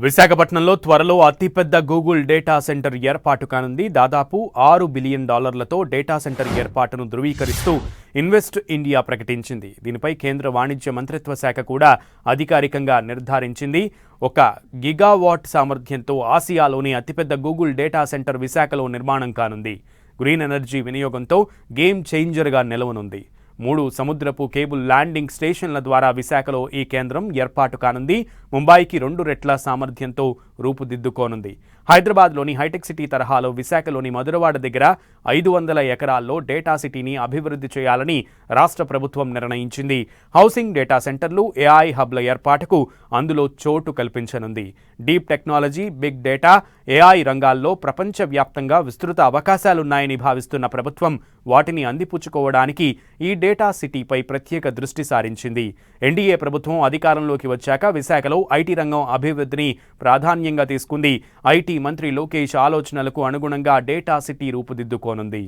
విశాఖపట్నంలో త్వరలో అతిపెద్ద గూగుల్ డేటా సెంటర్ ఏర్పాటు కానుంది. దాదాపు $6 బిలియన్ డేటా సెంటర్ ఏర్పాటును ధృవీకరిస్తూ ఇన్వెస్ట్ ఇండియా ప్రకటించింది. దీనిపై కేంద్ర వాణిజ్య మంత్రిత్వ శాఖ కూడా అధికారికంగా నిర్ధారించింది. 1 గిగావాట్ సామర్థ్యంతో ఆసియాలోని అతిపెద్ద గూగుల్ డేటా సెంటర్ విశాఖలో నిర్మాణం కానుంది. గ్రీన్ ఎనర్జీ వినియోగంతో గేమ్ చేంజర్గా నిలవనుంది. 3 సముద్రపు కేబుల్ ల్యాండింగ్ స్టేషన్ల ద్వారా విశాఖలో ఈ కేంద్రం ఏర్పాటు కానుంది. ముంబైకి 2 రెట్ల సామర్థ్యంతో రూపుదిద్దుకోనుంది. హైదరాబాద్లోని హైటెక్ సిటీ తరహాలో విశాఖలోని మధురవాడ దగ్గర 500 ఎకరాల్లో డేటా సిటీని అభివృద్ధి చేయాలని రాష్ట్ర ప్రభుత్వం నిర్ణయించింది. హౌసింగ్, డేటా సెంటర్లు, ఏఐ హబ్ల ఏర్పాటుకు అందులో చోటు కల్పించనుంది. Deep technology, big data, AI రంగాల్లో ప్రపంచవ్యాప్తంగా విస్తృత అవకాశాలున్నాయని భావిస్తున్న ప్రభుత్వం వాటిని అందిపుచ్చుకోవడానికి ఈ డేటా సిటీపై ప్రత్యేక దృష్టి సారించింది. ఎన్డీఏ ప్రభుత్వం అధికారంలోకి వచ్చాక విశాఖలో ఐటీ రంగం అభివృద్ధిని ప్రాధాన్యంగా తీసుకుంది. ఐటీ మంత్రి లోకేష్ ఆలోచనలకు అనుగుణంగా డేటా సిటీ రూపుదిద్దుకోనుంది.